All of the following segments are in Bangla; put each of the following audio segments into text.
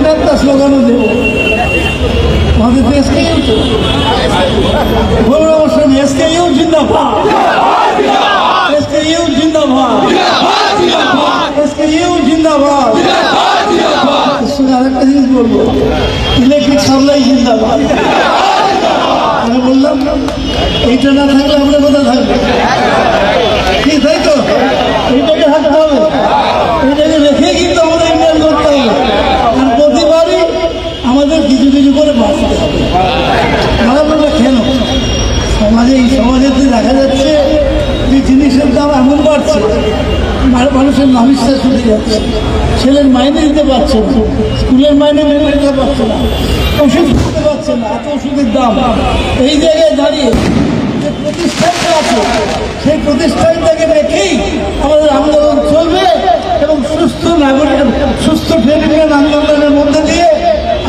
ওটা একটা স্লোগানও দেব, আমাদের তো এসকেইউ তো বলুন আমার সঙ্গে, এসকেইউ জিন্দাবাদ, এসকেইউ জিন্দাবাদ, এসকেইউ জিন্দাবাদ। আরেকটা জিনিস বলবো, ইলেকট্রিক সাপ্লাই জিন্দাবাদ। আমি বললাম এইটা না থাকলে আমরা কোথায় থাকবে, ঠিক তাই তো? এইটাকে থাকতে হবে, এইটাকে রেখে কিন্তু আমাদের ইন্ডিয়ান করতে হবে। আর প্রতিবারই আমাদের কিছু কিছু করে বাঁচতে হবে। আমরা কেন সমাজে, এই সমাজেতে দেখা যাচ্ছে যে জিনিসের দাম এমন বাড়ছে, মানুষের নামিশ্বাস উঠে যাচ্ছে, ছেলের মাইনে দিতে পারছে না, স্কুলের মাইনে মেনে দিতে পারছে না, ওষুধ দিতে পারছে না, এত ওষুধের দাম। এই জায়গায় দাঁড়িয়ে যে প্রতিষ্ঠানটা আছে, সেই প্রতিষ্ঠানটাকে রেখেই আমাদের আন্দোলন চলবে এবং সুস্থ নাগরিক, সুস্থ ট্রেনিংয়ের আন্দোলনের মধ্যে দিয়ে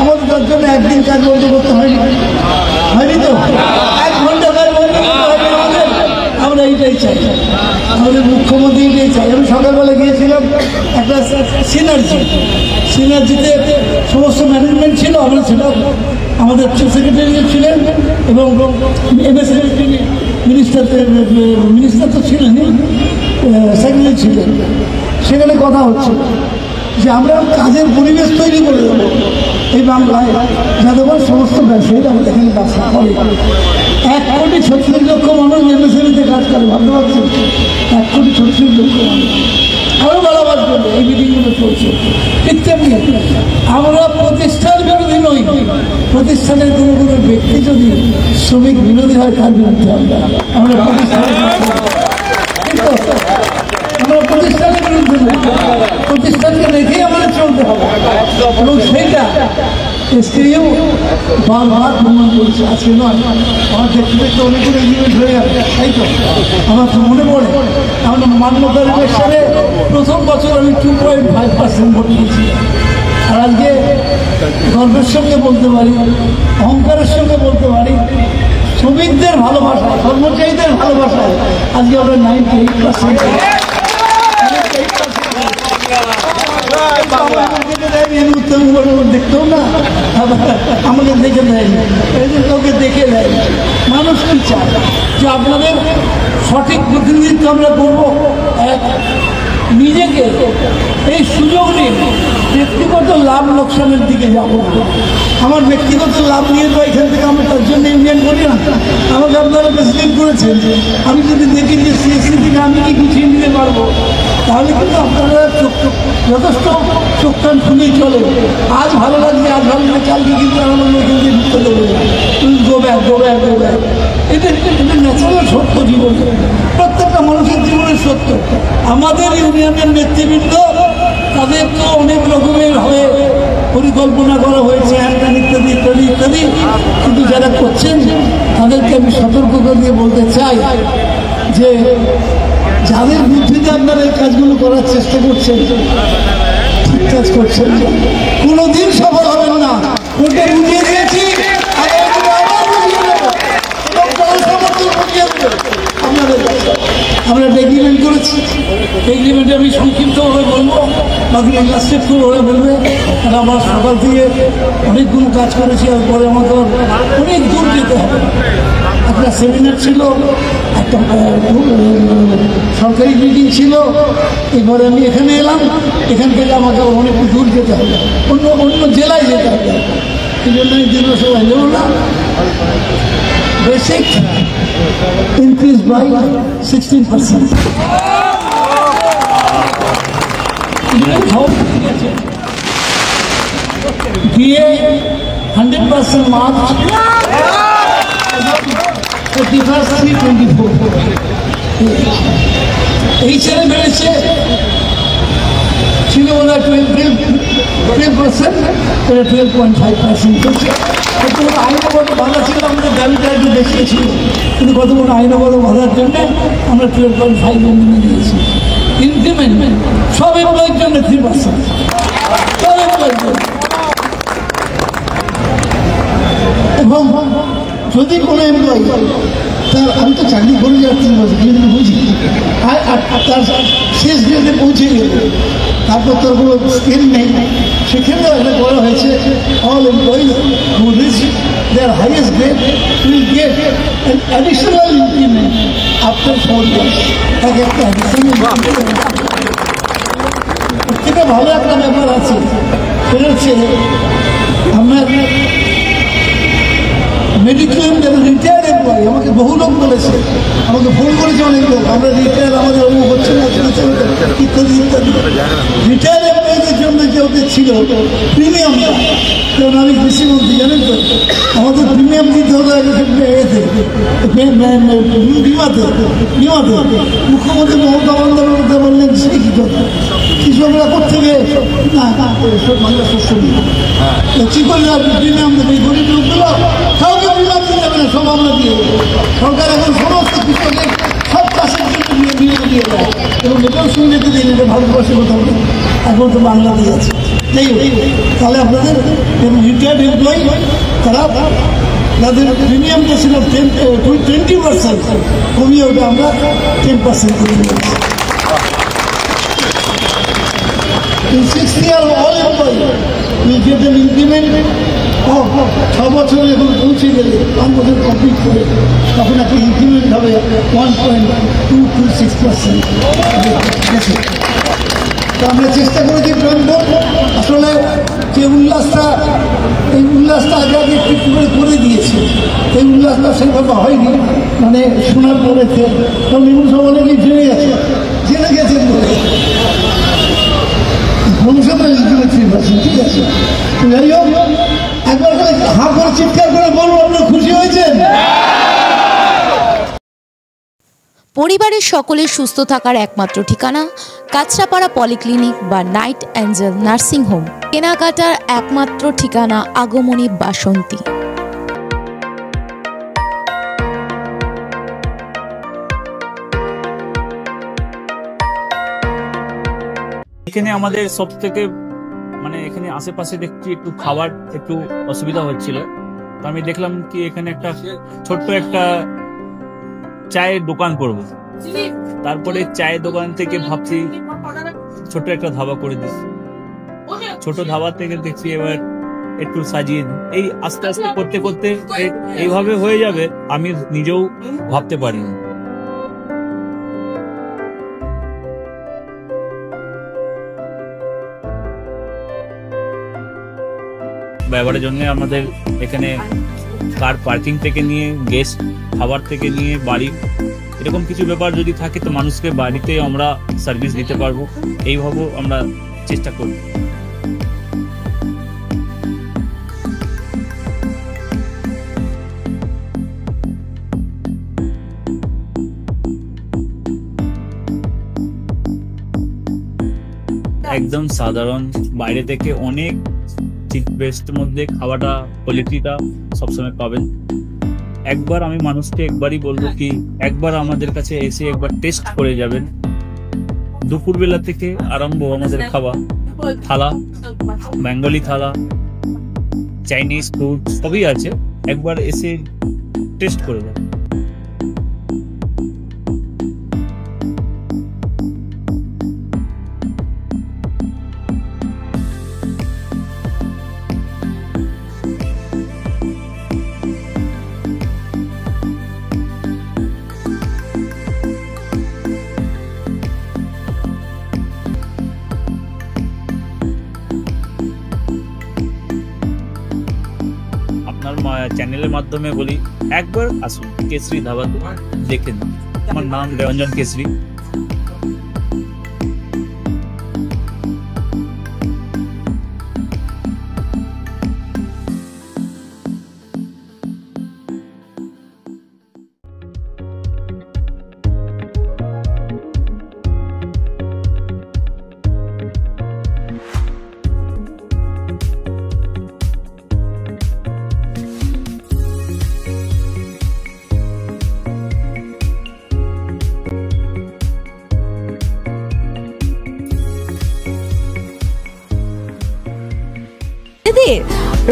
আমাদের তার জন্য একদিন কাজ বন্ধ করতে হয়নি তো, 1 ঘন্টা কাজ বন্ধ করতে হয়নি আমাদের। আমরা এইটাই চাই, আমাদের মুখ্যমন্ত্রী এটাই চাই। আমি সকালবেলা গিয়েছিলাম একটা সিনার্জিতে সমস্ত ম্যানেজমেন্ট ছিল, আমরা ছিলাম, আমাদের চিফ সেক্রেটারি ছিলেন এবং এমএসএমই মিনিস্টার তো ছিলেনই, সেক্রেটারি ছিলেন। সেখানে কথা হচ্ছে যে আমরা কাজের পরিবেশ তৈরি করে দেবো এই বাংলায়, যাতে করে সমস্ত ব্যবসায়ীরা আমাদের এখানে ব্যবসা করে। 1,36,00,000 মানুষ এমএসএমইতে কাজ করে, ভাবতে পারছেন? 1,36,00,000 মানুষ আরও বাড়াবার জন্য এই মিটিংগুলো চলছে। ঠিক তেমনি আমরা প্রতিষ্ঠান বিরোধী নই, প্রতিষ্ঠানের কোনো কোনো ব্যক্তি যদি শ্রমিক বিরোধী হয় তার বিরুদ্ধে আমরা প্রতিষ্ঠানের বিরুদ্ধে নই, প্রতিষ্ঠানকে রেখেই আমাদের চলতে হবে এবং সেইটা এসকেইউ বারবার প্রমাণ করছে। আজকে নয়, আমার দেখতে দেখতে অনেকগুলো এগ্রিমেন্ট হয়ে যাবে, তাই তো? আমার তো মনে পড়ে আমরা মান্যতার ইলেকশনে প্রথম বছর আমি 2.5% ভোট দিয়েছি। আর আজকে গর্বের সঙ্গে বলতে পারি, অহংকারের সঙ্গে বলতে পারি, শ্রমিকদের ভালোবাসায়, কর্মচারীদের ভালোবাসায় আজকে আমরা 98%। দেখতেও না, আমাদের দেখে দেয়নি, কাউকে দেখে দেয়। মানুষ কি চায় যে আপনাদের সঠিক প্রতিনিধিত্ব আমরা করবো। এক, নিজেকে এই সুযোগ নিয়ে ব্যক্তিগত লাভ লোকসানের দিকে যাব। আমার ব্যক্তিগত লাভ নিয়ে তো এখান থেকে আমরা তার জন্য ইউনিয়ন করি না। আমাকে আপনারা প্রেসিডেন্ট করেছেন, আমি যদি দেখি যে সিএসসি থেকে আমি কি গুছিয়ে নিতে পারবো, তাহলে কিন্তু আপনারা যথেষ্ট চোখ কান খুলেই চলে। আজ ভালো লাগছে, আজ ভালো লাগে, কালকে কিন্তু আমার লোক কিন্তু ঢুকতে দেবে, তুমি গো ব্যাক। এটা ন্যাচারাল সত্য, জীবন প্রত্যেকটা মানুষের জীবনের সত্য। আমাদের ইউনিয়নের নেতৃবৃন্দ তাদের তো অনেক রকমের হয়ে পরিকল্পনা করা হয়েছে, ইত্যাদি ইত্যাদি ইত্যাদি, কিন্তু যারা করছেন তাদেরকে আমি সতর্ক করে বলতে চাই যে যাদের বুদ্ধিতে আপনারা এই কাজগুলো করার চেষ্টা করছেন, ঠিক কাজ করছেন, কোনোদিন সফল হবেন না। ওটা বুঝিয়ে দিয়েছি, আমরা একটা এগ্রিমেন্ট করেছি। এগ্রিমেন্টে আমি সংক্ষিপ্তভাবে বলবো, বাকি লাস্টের ফুল ওরা বলবে। আমার সকাল থেকে অনেকগুলো কাজ করেছি, আর পরে আমাকে অনেক দূর যেতে হবে। একটা সেমিনার ছিল, একটা সরকারি মিটিং ছিল, এরপরে আমি এখানে এলাম। এখান থেকে আমাকে অনেক দূর যেতে হবে, অন্য জেলায় যেতে হবে। এই জন্য আমি দীর্ঘ সময় নেব না। Basic increased by 16%. DA 100% March, 31/3/24. এই ছেলে বেড়েছে ছিল ওরা 12%, 12.5%। আইনগত বাধা ছিল, আমাদের দাবিটা একটু বেশি ছিল, কিন্তু কতগুলো আইনগত বাধার জন্য আমরা 12.5 মেনে দিয়েছি। ইনক্রিমেন্ট সব এমপ্লয়ের জন্য 3%, সব এমপ্লয়ের জন্য। এবং যদি কোনো এমপ্লয়ি তার, আমি তো চাকরি করে যাচ্ছি কিন্তু বুঝি, তার শেষ গ্রেডে পৌঁছে গেল, তারপর তার কোনো স্কিল নেই, সেক্ষেত্রে একটা করা হয়েছে additional increment after 4 years. তাকে একটা থেকে ভালো একটা ব্যাপার আছে, সেটা হচ্ছে আমার মেডিক্লেম যারা রিটায়ার্ড এমপ্লয়ি, আমাকে বহু লোক বলেছে, আমাকে ফোন করেছে অনেক লোক, আমরা রিটায়ার আমাদের অমুক হচ্ছে না ইত্যাদি ইত্যাদি। রিটায়ার এমপ্লয়ীদের জন্য যে ওদের ছিল প্রিমিয়ামটা, যেমন আমি কৃষিমন্ত্রী জানেন তো, আমাদের প্রিমিয়াম দিতে হতো এতে বিমাতে। মুখ্যমন্ত্রী মমতা বন্দ্যোপাধ্যায় বললেন সেই কি কথা, কৃষকরা কোথেকে না বাংলা শস্য নিয়ে কি করলে প্রিমিয়াম দেবে, গরিব লোকগুলো কাউকে প্রিমিয়াম দিতে যাবে না, সব আমরা দিয়ে দেবো। সরকার এখন সমস্ত কৃষকের সব চাষের জন্য বিমা দিয়ে দেয়, এবং এটাও শুনতে দিন, এটা ভারতবর্ষের কোথাও নেই, এখন তো বাংলাদেশ আছে। যাই হোক, তাহলে আপনাদের রিটায়ার্ড এমপ্লয়ি তারা যাদের প্রিমিয়ামটা ছিল 20% কমিয়ে ওটা আমরা 10% করে দিয়েছি। 6 year all employee will get an increment of 6 বছর এখন পৌঁছে গেলে 5 বছর কমপ্লিট করে তখন একটা ইনক্রিমেন্ট হবে 1.226%। তো আমরা চেষ্টা করেছি আসলে যে উল্লাসটা, এই উল্লাসটা আগে আগে একটু করে দিয়েছে, এই উল্লাসটা সেভাবে হয়নি, মানে শোনার পরেছে তখন এগুলো সব অনেকেই জেনে গেছে বলে ঠিক আছে। যাই হোক, একবার করে হাঁ করে চিৎকার করে বলবো আপনারা খুশি হয়েছেন? পরিবারের সকলের সুস্থ থাকার একমাত্র ঠিকানা কাঁচরাপাড়া পলিক্লিনিক বা নাইট অ্যাঞ্জেল নার্সিং হোম। কেনাকাটার একমাত্র ঠিকানা আগমনী বাসন্তী। এখানে আমাদের সব থেকে মানে এখানে আশেপাশে দেখছি একটু খাবার একটু অসুবিধা হচ্ছিল, তো আমি দেখলাম কি এখানে একটা ছোট্ট একটা চায়ের দোকান করব। তারপরে চায়ের দোকান থেকে ভাবছি ছোট একটা ধাবা করে দিই। ছোট ধাবা থেকে দেখছি এবার একটু সাজিয়ে দিই। এই আস্তে আস্তে করতে করতে এইভাবে হয়ে যাবে আমি নিজেও ভাবতে পারিনি। ব্যবহারের জন্য আমাদের এখানে কার পার্কিং থেকে নিয়ে গেস্ট খাবার থেকে নিয়ে বাড়ি, এরকম কিছু ব্যাপার যদি থাকে তো মানুষকে বাড়িতে আমরা সার্ভিস দিতে পারবো, এইভাবেও আমরা চেষ্টা করি। একদম সাধারণ, বাইরে থেকে অনেক চিপ বেস্টের মধ্যে খাওয়াটা কোয়ালিটিটা সবসময় পাবেন। একবার আমি মানুষকে একবারই বলবো কি একবার আমাদের কাছে এসে একবার টেস্ট করে যাবেন। দুপুরবেলা থেকে আরম্ভ আমাদের খাওয়া, থালা, বেঙ্গলি থালা, চাইনিজ ফুড সবই আছে, একবার এসে টেস্ট করে যাবেন। চ্যানেলের মাধ্যমে বলি একবার আসুন কেশরী ধাবাতে, দেখে নিন। আমার নাম রঞ্জন কেশরী।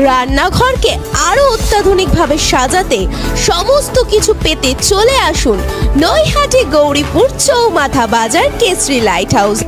রান্নাঘরকে আরো অত্যাধুনিকভাবে সাজাতে সমস্ত কিছু পেতে চলে আসুন নৈহাটি গৌরীপুর চৌমাথা বাজার কেশরী লাইট হাউস।